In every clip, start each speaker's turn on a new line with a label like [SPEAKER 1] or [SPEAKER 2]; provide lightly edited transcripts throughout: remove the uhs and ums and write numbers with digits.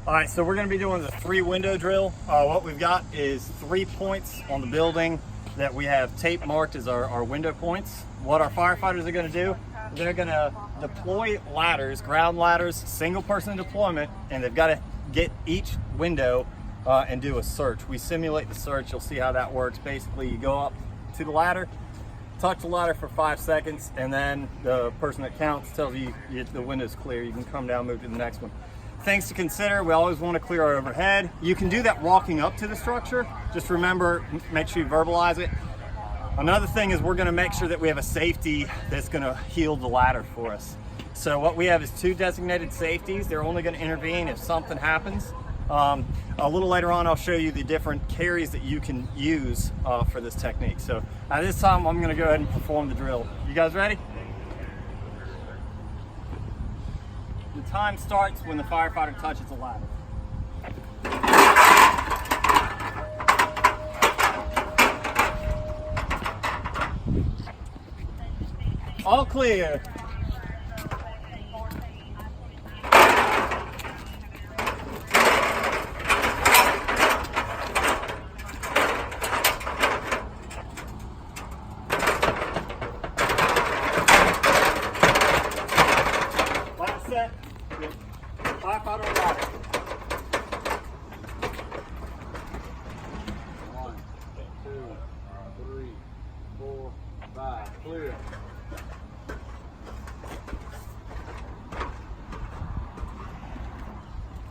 [SPEAKER 1] All right, so we're gonna be doing the 3-window drill. What we've got is 3 points on the building that we have tape marked as our window points. What our firefighters are gonna do, they're gonna deploy ladders, ground ladders, single person deployment, and they've gotta get each window and do a search. We simulate the search, you'll see how that works. Basically, you go up to the ladder, touch the ladder for 5 seconds, and then the person that counts tells you the window's clear. You can come down, move to the next one. Things to consider, we always want to clear our overhead. You can do that walking up to the structure. Just remember, make sure you verbalize it. Another thing is we're going to make sure that we have a safety that's going to heal the ladder for us. So what we have is 2 designated safeties. They're only going to intervene if something happens. A little later on, I'll show you the different caries that you can use for this technique. So at this time, I'm going to go ahead and perform the drill. You guys ready? The time starts when the firefighter touches the ladder. All clear. Set. Firefighter on ladder.
[SPEAKER 2] 1, 2, 3, 4, 5. Clear.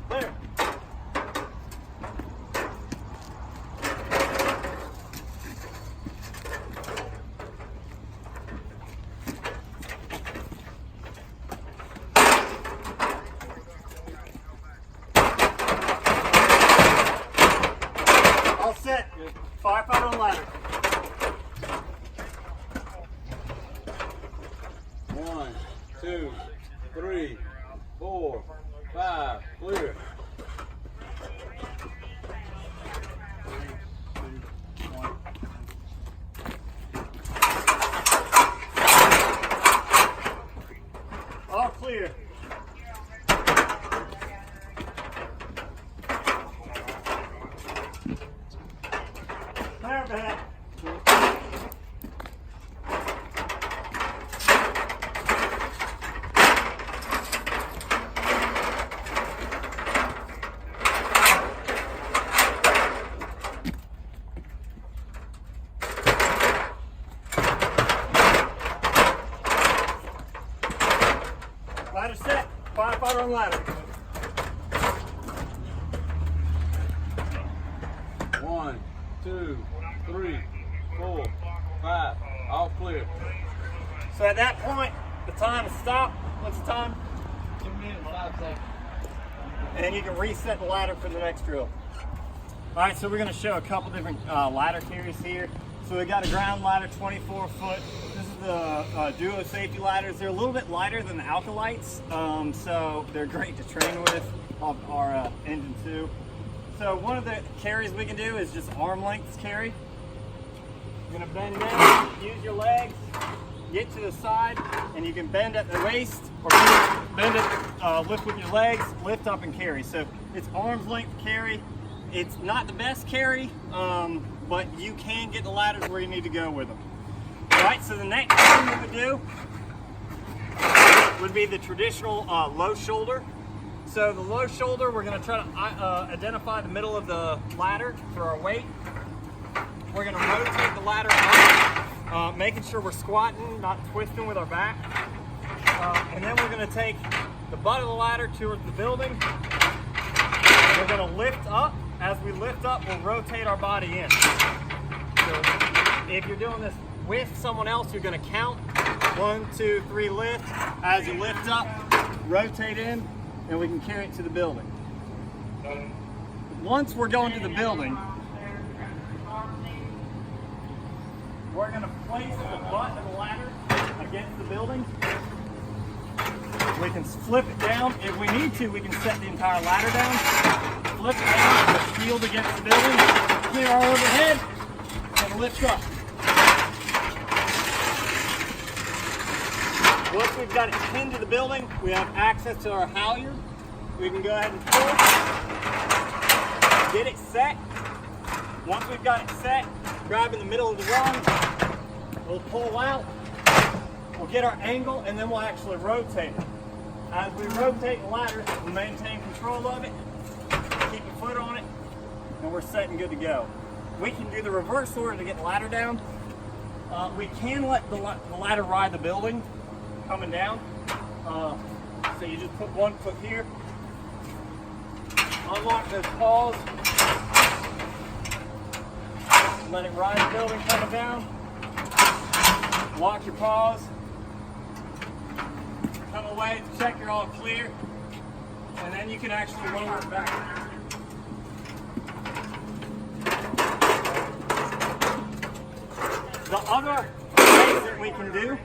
[SPEAKER 1] Clear. All set. Firefighter on ladder.
[SPEAKER 2] 1, 2, 3, 4, 5. Clear.
[SPEAKER 1] All clear. Clear overhead. Ladder set. Firefighter on ladder.
[SPEAKER 2] 1, 2, 3, 4, 5. All clear.
[SPEAKER 1] So at that point, the time is stopped. What's the time?
[SPEAKER 2] 2 minutes, 5 seconds.
[SPEAKER 1] And you can reset the ladder for the next drill. All right, so we're going to show a couple different ladder caries here. So we got a ground ladder, 24 foot. This is the duo safety ladders. They're a little bit lighter than the Alkalites, so they're great to train with on our engine 2. So one of the caries we can do is just arm length carry. You're going to bend down, use your legs, get to the side, and you can bend at the waist or bend it, lift with your legs, lift up and carry. So it's arm's length carry. It's not the best carry, but you can get the ladders where you need to go with them. All right, so the next thing we would do would be the traditional low shoulder. So the low shoulder, we're going to try to identify the middle of the ladder for our weight. We're going to rotate the ladder up, making sure we're squatting, not twisting with our back. And then we're going to take the butt of the ladder towards the building. We're going to lift up. As we lift up, we'll rotate our body in. So if you're doing this with someone else, you're going to count 1, 2, 3, lift. As you lift up, rotate in, and we can carry it to the building. Once we're going to the building, we're going to place the butt of the ladder against the building. We can flip it down. If we need to, we can set the entire ladder down. Flip it down, the shield against the building, clear our overhead, and lift up. Once we've got it pinned to the building, we have access to our halyard. We can go ahead and pull, get it set. Once we've got it set, grab in the middle of the rung, we'll pull out, we'll get our angle, and then we'll actually rotate it. As we rotate the ladder, we maintain control of it, keep a foot on it, and we're set and good to go. We can do the reverse order to get the ladder down. We can let the ladder ride the building coming down. So you just put one foot here, unlock those paws, let it ride the building coming down, lock your paws, come away, check you're all clear, and then you can actually lower it back. The other thing that we can do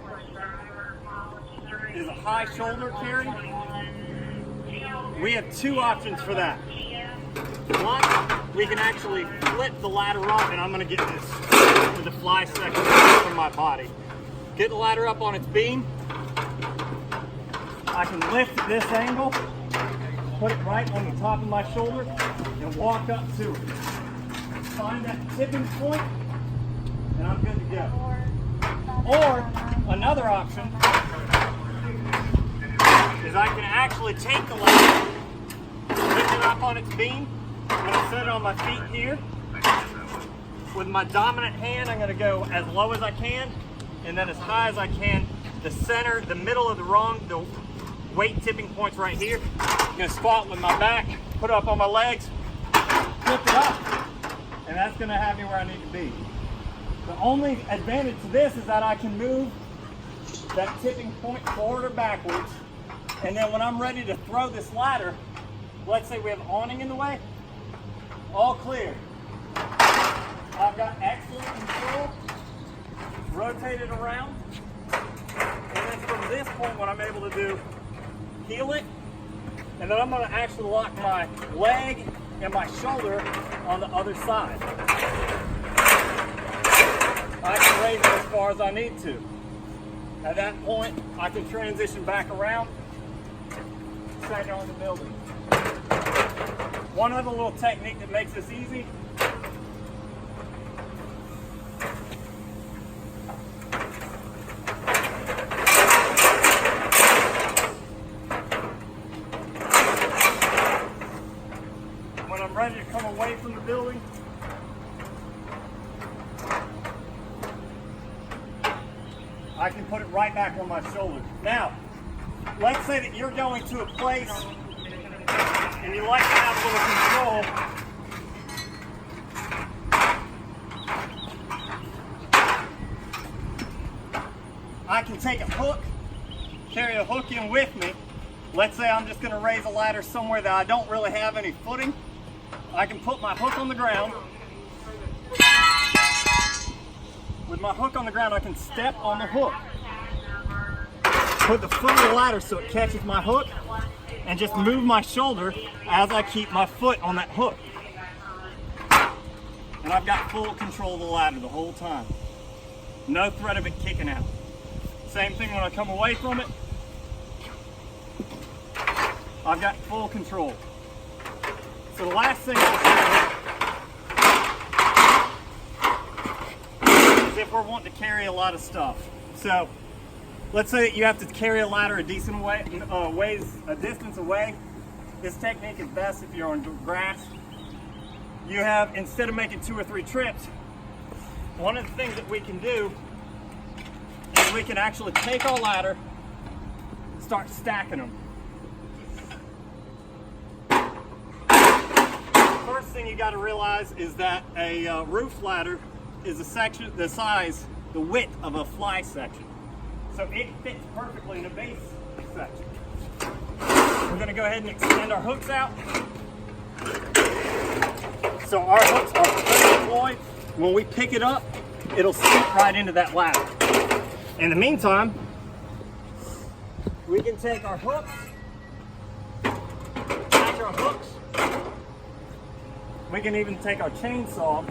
[SPEAKER 1] is a high shoulder carry. We have two options for that. One, we can actually flip the ladder up, and I'm going to get this to the fly section from my body. Get the ladder up on its beam. I can lift at this angle, put it right on the top of my shoulder, and walk up to it. Find that tipping point, and I'm good to go. Or another option is I can actually take the ladder, lift it up on its beam. I'm going to set it on my feet here. With my dominant hand, I'm going to go as low as I can, and then as high as I can. The center, the middle of the rung, the weight tipping point's right here. I'm going to squat with my back, put it up on my legs, flip it up, and that's going to have me where I need to be. The only advantage to this is that I can move that tipping point forward or backwards, and then when I'm ready to throw this ladder, let's say we have awning in the way, all clear. I've got excellent control, rotate it around, and then from this point what I'm able to do, heel it, and then I'm going to actually lock my leg and my shoulder on the other side. I can raise it as far as I need to. At that point, I can transition back around, set it on the building. One other little technique that makes this easy. When I'm ready to come away from the building, I can put it right back on my shoulder. Now, let's say that you're going to a place and you like to have a little control. I can take a hook, carry a hook in with me. Let's say I'm just going to raise a ladder somewhere that I don't really have any footing. I can put my hook on the ground. With my hook on the ground, I can step on the hook. Put the foot on the ladder so it catches my hook, and just move my shoulder as I keep my foot on that hook. And I've got full control of the ladder the whole time. No threat of it kicking out. Same thing when I come away from it. I've got full control. So the last thing is if we're wanting to carry a lot of stuff. So let's say that you have to carry a ladder a decent a distance away. This technique is best if you're on grass. You have, instead of making 2 or 3 trips, one of the things that we can do is we can actually take our ladder, start stacking them. First thing you got to realize is that a roof ladder is a section, the size, the width of a fly section. So it fits perfectly in a base section. We're going to go ahead and extend our hooks out. So our hooks are fully deployed. When we pick it up, it'll sink right into that ladder. In the meantime, we can take our hooks, attach our hooks. We can even take our chainsaw,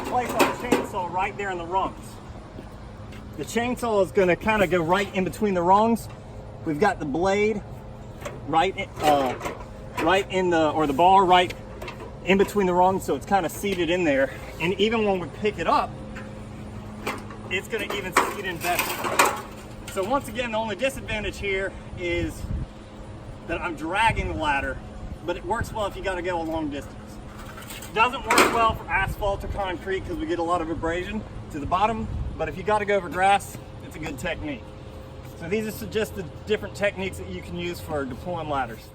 [SPEAKER 1] place our chainsaw right there in the rungs. The chainsaw is going to kind of go right in between the rungs. We've got the blade right in the bar right in between the rungs, so it's kind of seated in there. And even when we pick it up, it's going to even seat in better. So once again, the only disadvantage here is that I'm dragging the ladder, but it works well if you got to go a long distance. Doesn't work well for asphalt or concrete because we get a lot of abrasion to the bottom, but if you got to go over grass, it's a good technique. So these are just the different techniques that you can use for deploying ladders.